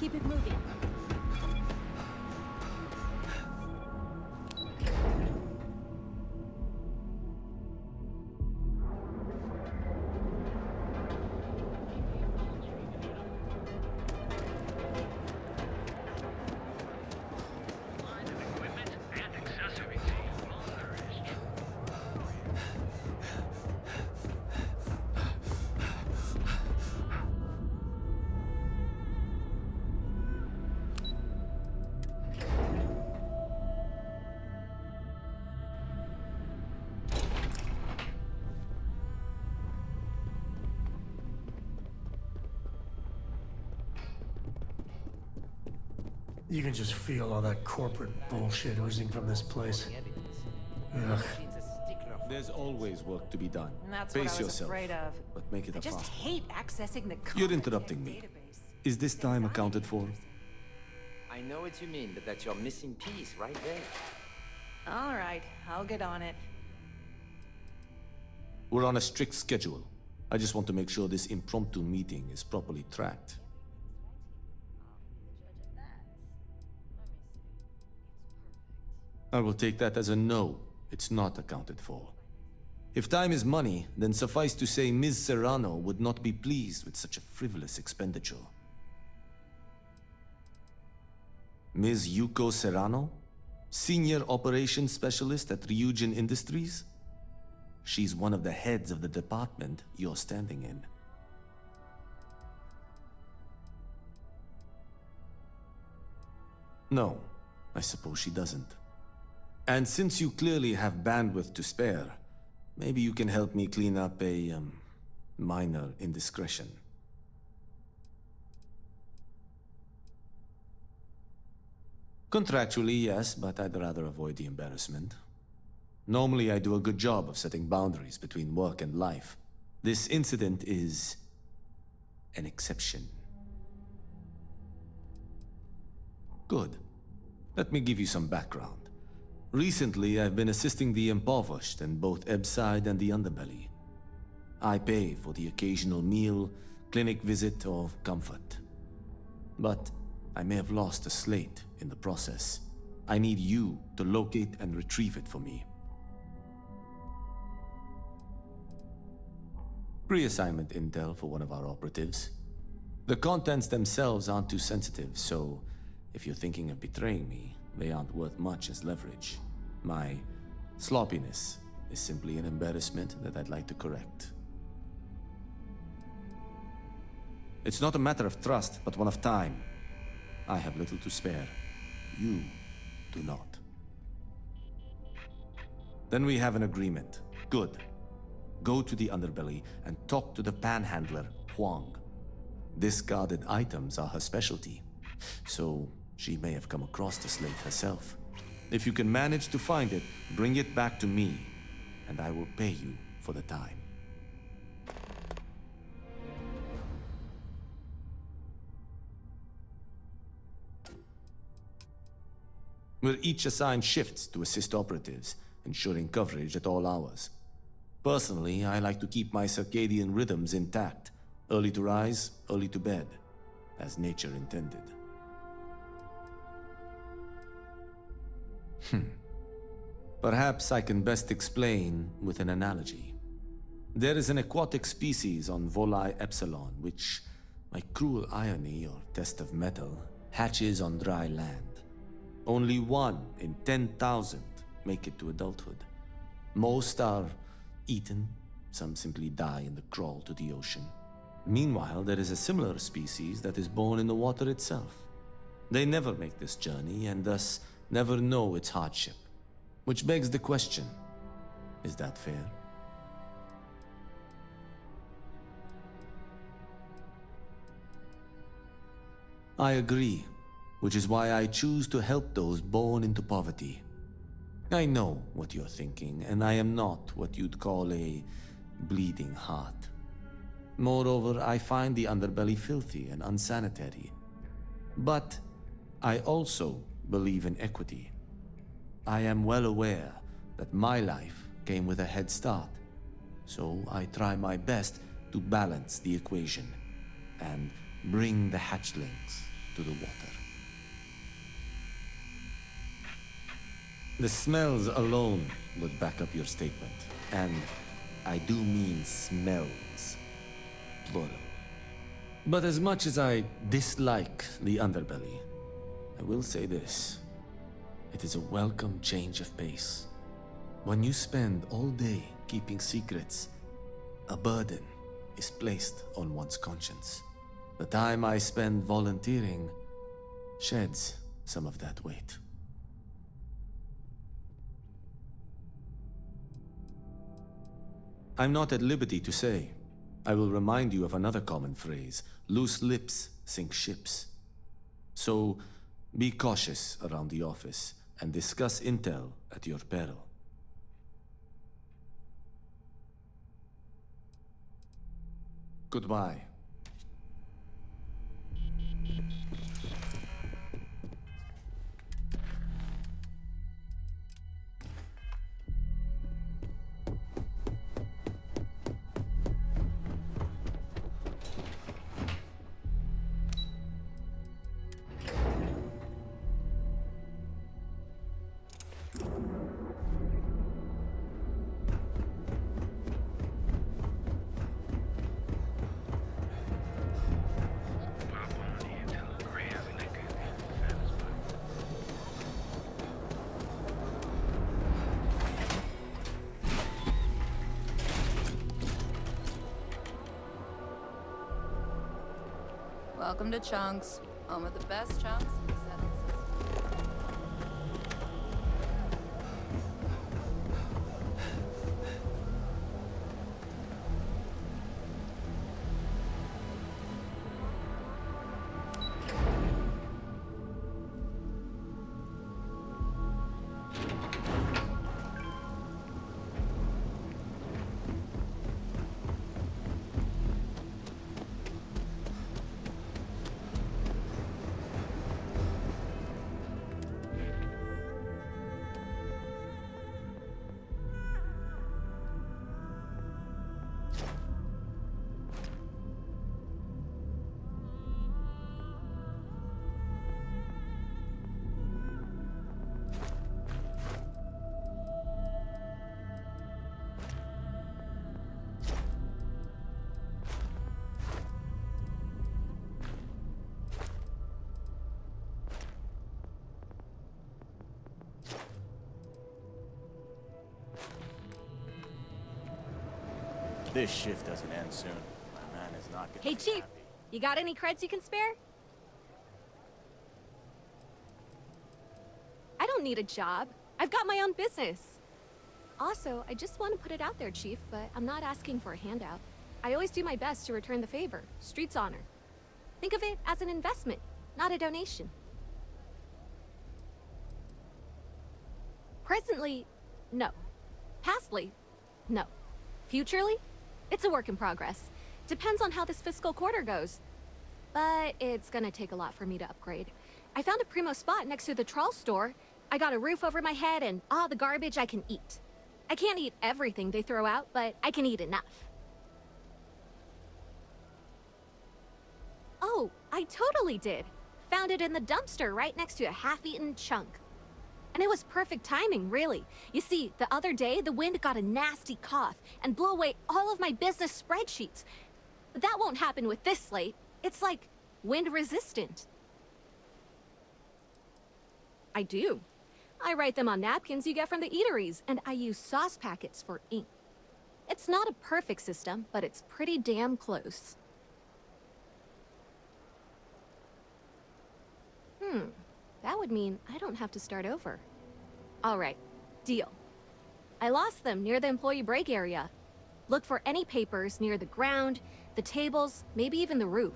Keep it moving. You can just feel all that corporate bullshit oozing from this place. Ugh. There's always work to be done. That's Face what I was yourself, afraid of. but make it I a just fast one. hate accessing the You're interrupting me. database. Is this time accounted for? I know what you mean, but that's your missing piece right there. All right, I'll get on it. We're on a strict schedule. I just want to make sure this impromptu meeting is properly tracked. I will take that as a no. It's not accounted for. If time is money, then suffice to say Ms. Serrano would not be pleased with such a frivolous expenditure. Ms. Yuko Serrano? Senior Operations Specialist at Ryujin Industries? She's one of the heads of the department you're standing in. No, I suppose she doesn't. And since you clearly have bandwidth to spare, maybe you can help me clean up a, minor indiscretion. Contractually, yes, but I'd rather avoid the embarrassment. Normally, I do a good job of setting boundaries between work and life. This incident is an exception. Good. Let me give you some background. Recently, I've been assisting the impoverished in both Ebbside and the underbelly. I pay for the occasional meal, clinic visit, or comfort. But I may have lost a slate in the process. I need you to locate and retrieve it for me. Pre-assignment intel for one of our operatives. The contents themselves aren't too sensitive, so if you're thinking of betraying me, they aren't worth much as leverage. My sloppiness is simply an embarrassment that I'd like to correct. It's not a matter of trust, but one of time. I have little to spare. You do not. Then we have an agreement. Good. Go to the underbelly and talk to the panhandler, Huang. Discarded items are her specialty, so she may have come across the slate herself. If you can manage to find it, bring it back to me, and I will pay you for the time. We're each assigned shifts to assist operatives, ensuring coverage at all hours. Personally, I like to keep my circadian rhythms intact. Early to rise, early to bed, as nature intended. Perhaps I can best explain with an analogy. There is an aquatic species on Voli Epsilon, which, by cruel irony or test of metal, hatches on dry land. Only 1 in 10,000 make it to adulthood. Most are eaten, some simply die in the crawl to the ocean. Meanwhile, there is a similar species that is born in the water itself. They never make this journey and thus never know its hardship. Which begs the question, is that fair? I agree, which is why I choose to help those born into poverty. I know what you're thinking, and I am not what you'd call a bleeding heart. Moreover, I find the underbelly filthy and unsanitary. But I also believe in equity. I am well aware that my life came with a head start, so I try my best to balance the equation and bring the hatchlings to the water. The smells alone would back up your statement. And I do mean smells, plural. But as much as I dislike the underbelly, I will say this. It is a welcome change of pace. When you spend all day keeping secrets, a burden is placed on one's conscience. The time I spend volunteering sheds some of that weight. I'm not at liberty to say. I will remind you of another common phrase: loose lips sink ships. So be cautious around the office and discuss intel at your peril. Goodbye. Welcome to Chunks, home of the best chunks. This shift doesn't end soon. My man is not gonna Hey, be Chief, happy. you got any creds you can spare? I don't need a job. I've got my own business. Also, I just want to put it out there, Chief, but I'm not asking for a handout. I always do my best to return the favor. Street's honor. Think of it as an investment, not a donation. Presently, no. Pastly, no. Futurely, it's a work in progress. Depends on how this fiscal quarter goes. But it's gonna take a lot for me to upgrade. I found a primo spot next to the trawl store. I got a roof over my head and all the garbage I can eat. I can't eat everything they throw out, but I can eat enough. Oh, I totally did. Found it in the dumpster right next to a half-eaten chunk. And it was perfect timing, really. You see, the other day, the wind got a nasty cough and blew away all of my business spreadsheets. But that won't happen with this slate. It's like wind-resistant. I do. I write them on napkins you get from the eateries, and I use sauce packets for ink. It's not a perfect system, but it's pretty damn close. That would mean I don't have to start over. All right, deal. I lost them near the employee break area. Look for any papers near the ground, the tables, maybe even the roof.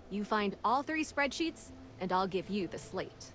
You find all 3 spreadsheets, and I'll give you the slate.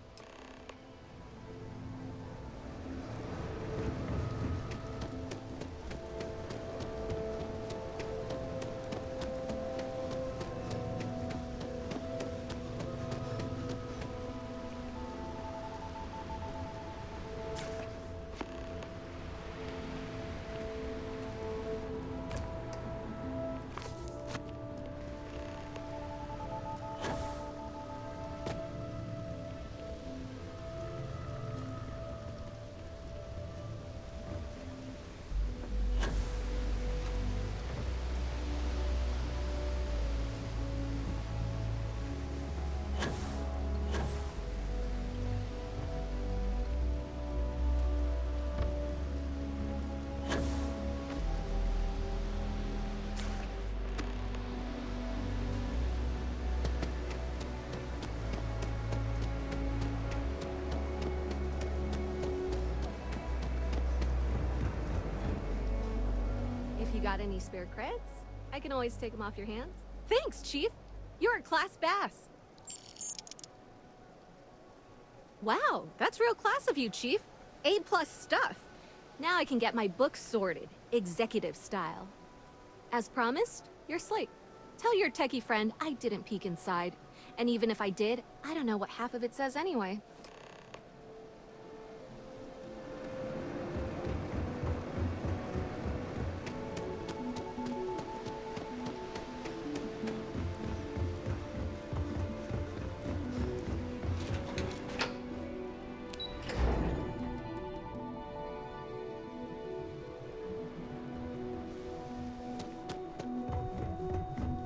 Got any spare creds? I can always take them off your hands. Thanks, Chief. You're a class bass. Wow, that's real class of you, Chief. A+ stuff. Now I can get my books sorted, executive style. As promised, your slate. Tell your techie friend I didn't peek inside. And even if I did, I don't know what half of it says anyway.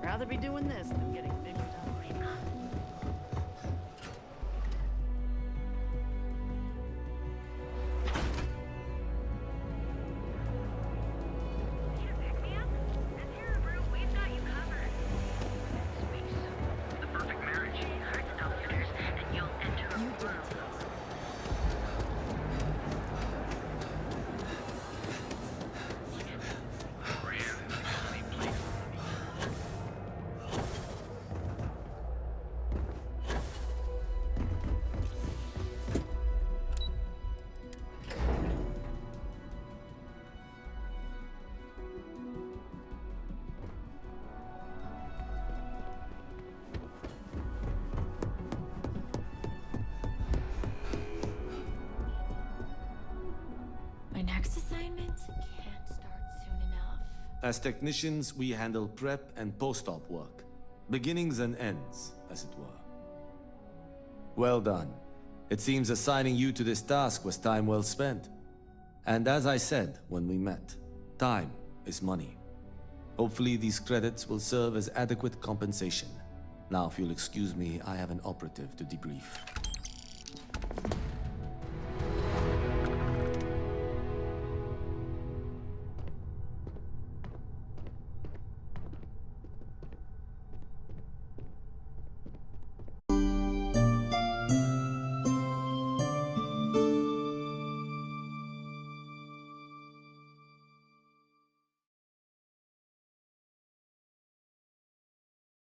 Rather be doing this than getting mixed up. My next assignment can't start soon enough. As technicians, we handle prep and post-op work. Beginnings and ends, as it were. Well done. It seems assigning you to this task was time well spent. And as I said when we met, time is money. Hopefully these credits will serve as adequate compensation. Now, if you'll excuse me, I have an operative to debrief.